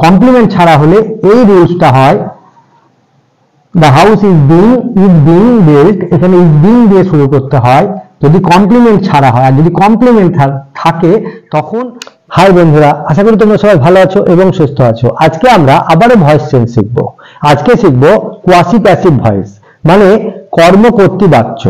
Complement ছাড়া হলে এই রুলসটা হয়, the house is being built, এখানে ইজ বিং দিয়ে শুরু করতে হয় যদি কমপ্লিমেন্ট ছাড়া হয়। আর যদি কমপ্লিমেন্ট থাকে তখন। হাই বন্ধুরা, আশা করি তোমরা সবাই ভালো আছো এবং সুস্থ আছো। আজকে আমরা আবারও ভয়েস চেঞ্জ শিখবো। আজকে শিখবো কোয়াসি প্যাসিভ ভয়েস, মানে কর্মকর্তী বাচ্য।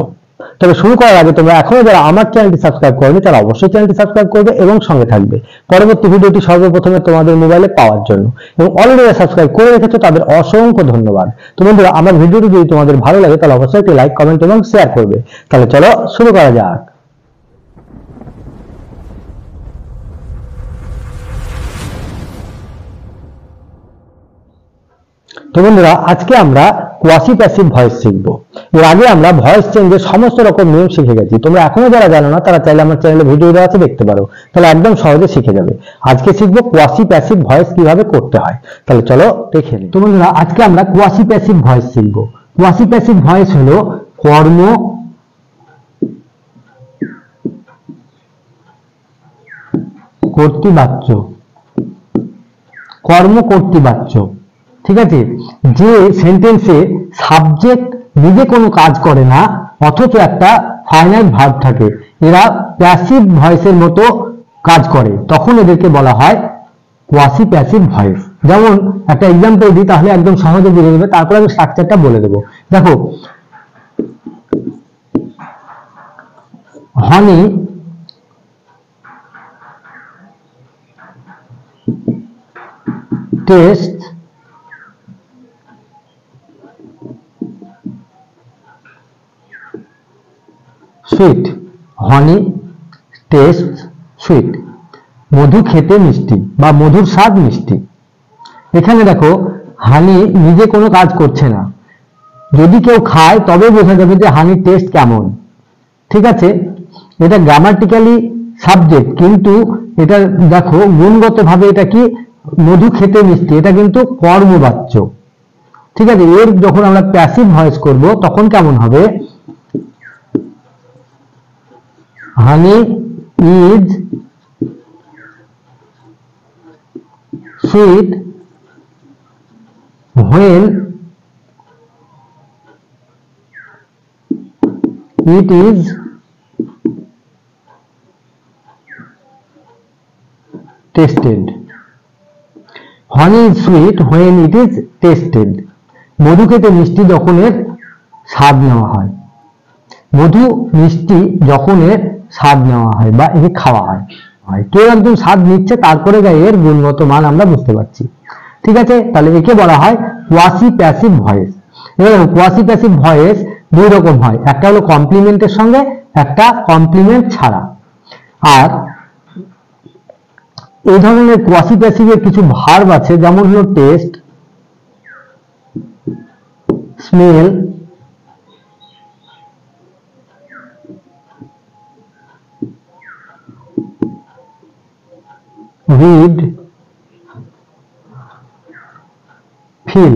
তবে শুরু করার আগে তোমরা এখনো যারা আমার চ্যানেলটি সাবস্ক্রাইব করবে তারা অবশ্যই চ্যানেলটি সাবস্ক্রাইব করবে এবং সঙ্গে থাকবে পরবর্তী ভিডিওটি সর্বপ্রথমে তোমাদের মোবাইলে পাওয়ার জন্য। এবং অলরেডি সাবস্ক্রাইব করে রেখেছো তাদের অসংখ্য ধন্যবাদ। তো বন্ধুরা, আমার ভিডিওটি যদি তোমাদের ভালো লাগে তাহলে অবশ্যই একটি লাইক, কমেন্ট এবং শেয়ার করবে। তাহলে চলো শুরু করা যাক। তো বন্ধুরা, আজকে আমরা কোয়াসি প্যাসিভ ভয়েস শিখবো। এর আগে আমরা ভয়েস চেঞ্জের সমস্ত রকম নিয়ম শিখে গেছি। তোমরা এখনো যারা জানো না তারা চাইলে আমার চ্যানেলে ভিডিও দেওয়া আছে, দেখতে পারো, তাহলে একদম সহজে শিখে যাবে। আজকে শিখবো কোয়াসি প্যাসিভ ভয়েস কিভাবে করতে হয়। তাহলে চলো দেখে নিই। তো বন্ধুরা, আজকে আমরা কোয়াসি প্যাসিভ ভয়েস শিখবো। কোয়াসি প্যাসিভ ভয়েস হলো কর্মকর্তৃবাচ্য। কর্মকর্তৃবাচ্য, ঠিক আছে? যে সেন্টেন্সে সাবজেক্ট নিজে কোনো কাজ করে না অথচ একটা ফাইনাইট ভার্ব থাকে, এরা প্যাসিভ ভয়েসের মতো কাজ করে, তখন এদেরকে বলা হয় কোয়াসি প্যাসিভ ভয়েস। যেমন একটা এক্সাম্পল দিই, তাহলে একদম সহজে বুঝে যাবে। তারপর আমি স্ট্রাকচারটা বলে দেবো। দেখো, হনি টেস্ট সুইট। হনি টেস্ট সুইট, মধু খেতে মিষ্টি বা মধুর স্বাদ মিষ্টি। এখানে দেখো, হানি নিজে কোনো কাজ করছে না, যদি কেউ খায় তবে বোঝা যাবে যে হানির টেস্ট কেমন, ঠিক আছে? এটা গ্রামাটিক্যালি সাবজেক্ট, কিন্তু এটা দেখো গুণগতভাবে এটা কি, মধু খেতে মিষ্টি, এটা কিন্তু কর্মবাচ্য, ঠিক আছে? এর যখন আমরা প্যাসিভ ভয়েস করব তখন কেমন হবে? Honey is sweet when it is tasted. Honey is sweet when it is tasted. মধু খেতে মিষ্টি যখন এর স্বাদ নেওয়া হয়। মধু মিষ্টি যখন এর স্বাদ নেওয়া হয় বা একে খাওয়া হয়। কেউ একজন স্বাদ নিচ্ছে, তারপরে এর গুণগত মান আমরা বুঝতে পারছি, ঠিক আছে? তাহলে একে বলা হয় কোয়াসি প্যাসিভ ভয়েস। এবার কোয়াসি প্যাসিভ ভয়েস দুই রকম হয়, একটা হলো কমপ্লিমেন্টের সঙ্গে, একটা কমপ্লিমেন্ট ছাড়া। আর এই ধরনের কোয়াসি প্যাসিভের কিছু ভার্ব আছে, যেমন হলো টেস্ট, স্মেল, রিড, ফিল,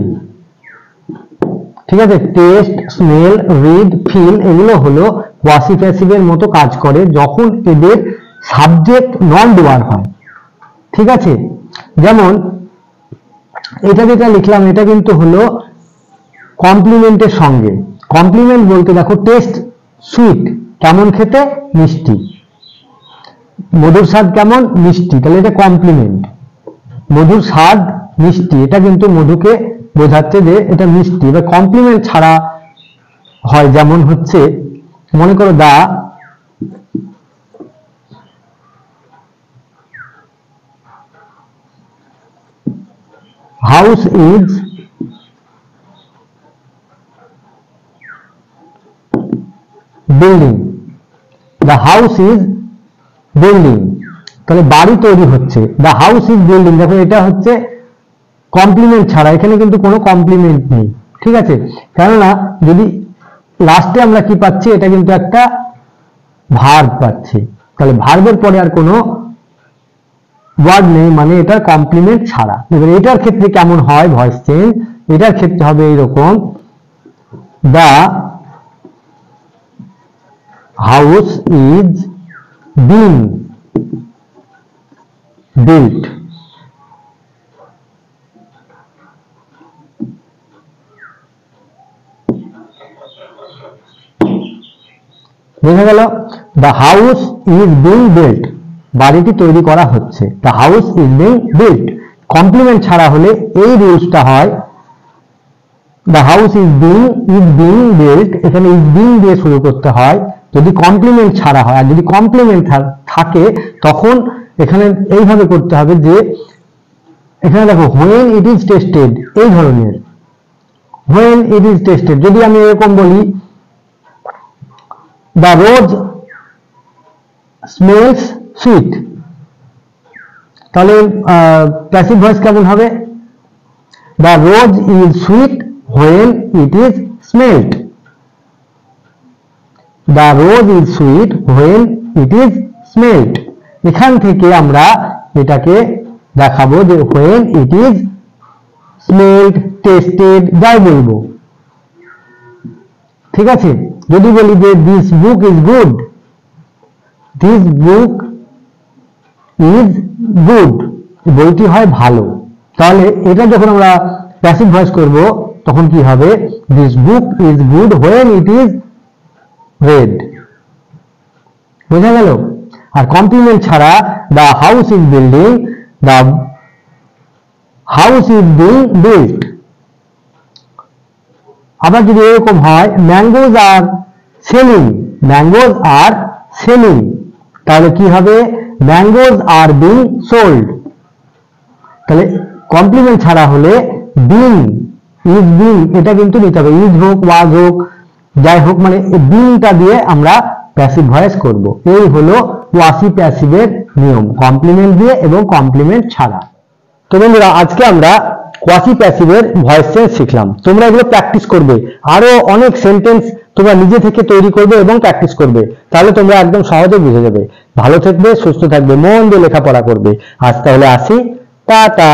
ঠিক আছে? টেস্ট, স্মেল, রিড, ফিল এগুলো হলো কোয়াসি প্যাসিভের মতো কাজ করে যখন এদের সাবজেক্ট নন ডুয়ার হয়, ঠিক আছে? যেমন এটা যেটা লিখলাম এটা কিন্তু হলো কমপ্লিমেন্টের সঙ্গে। কমপ্লিমেন্ট বলতে দেখো, টেস্ট সুইট, কেমন খেতে, মিষ্টি, মধুর স্বাদ কেমন, মিষ্টি, তাহলে এটা কমপ্লিমেন্ট। মধুর স্বাদ মিষ্টি, এটা কিন্তু মধুকে বোঝাচ্ছে যে এটা মিষ্টি। এবার কমপ্লিমেন্ট ছাড়া হয়, যেমন হচ্ছে মনে করো the house is building. The house is building, তাহলে বাড়ি তৈরি হচ্ছে। দ্য হাউস ইজ বিল্ডিং, দেখো এটা হচ্ছে কমপ্লিমেন্ট ছাড়া, এখানে কিন্তু কোনো কমপ্লিমেন্ট নেই, ঠিক আছে? কেননা যদি লাস্টে আমরা কি পাচ্ছি, এটা কিন্তু একটা ভার্ব পাচ্ছি, তাহলে ভার্বের পরে আর কোনো ওয়ার্ড নেই, মানে এটা কমপ্লিমেন্ট ছাড়া। এবার এটার ক্ষেত্রে কেমন হয় ভয়েস চেঞ্জ? এটার ক্ষেত্রে হবে এইরকম, the house is being built. বোঝা গেল? The house is being built, বাড়িটি তৈরি করা হচ্ছে। The house is being built. Complement ছাড়া হলে এই রুলসটা হয়, the house is being built, এখানে ইজ বিং দিয়ে শুরু করতে হয় যদি কমপ্লিমেন্ট ছাড়া হয়। আর যদি কমপ্লিমেন্ট থাকে তখন এখানে এইভাবে করতে হবে যে এখানে দেখো when it is tested, এই ধরনের when it is tested। যদি আমি এরকম বলি the rose smells sweet, তাহলে প্যাসিভ ভয়েস কেমন হবে? the rose is sweet when it is smelled, the rose is sweet when it is smelled। এখান থেকে আমরা এটাকে দেখাবো যে when it is smelled, tasted, যাই বলবো, ঠিক আছে? যদি বলি যে this book is good, this book is good, বইটি হয় ভালো, তাহলে এটা যখন আমরা প্যাসিভ ভয়েস করব তখন কি হবে? this book is good when it is read। বোঝা গেল? আর কমপ্লিমেন্ট ছাড়া the house is building, the house is being built। আবার যদি এরকম হয় ম্যাঙ্গোজ আর সেলিং, ম্যাঙ্গোজ আর সেলিং, তাহলে কি হবে? Mangoes are being sold. তাহলে কমপ্লিমেন্ট ছাড়া হলে বিং, ইজ বিং, এটা কিন্তু নিতে হবে, ইজ হোক ওয়াজ হোক যাই হোক, মানে বিংটা দিয়ে আমরা প্যাসিভ ভয়েস করব। এই হলো কোয়াসি প্যাসিভের নিয়ম, কমপ্লিমেন্ট দিয়ে এবং কমপ্লিমেন্ট ছাড়া। তো বন্ধুরা আজকে আমরা কোয়াসি প্যাসিভের ভয়েস চেঞ্জ শিখলাম। তোমরা এগুলো প্র্যাকটিস করবে, আরো অনেক সেন্টেন্স তোমরা নিজে থেকে তৈরি করবে এবং প্র্যাকটিস করবে, তাহলে তোমরা একদম সহজে বুঝে যাবে। ভালো থাকবে, সুস্থ থাকবে, মন দিয়ে লেখাপড়া করবে। আজ তাহলে আসি, টাটা।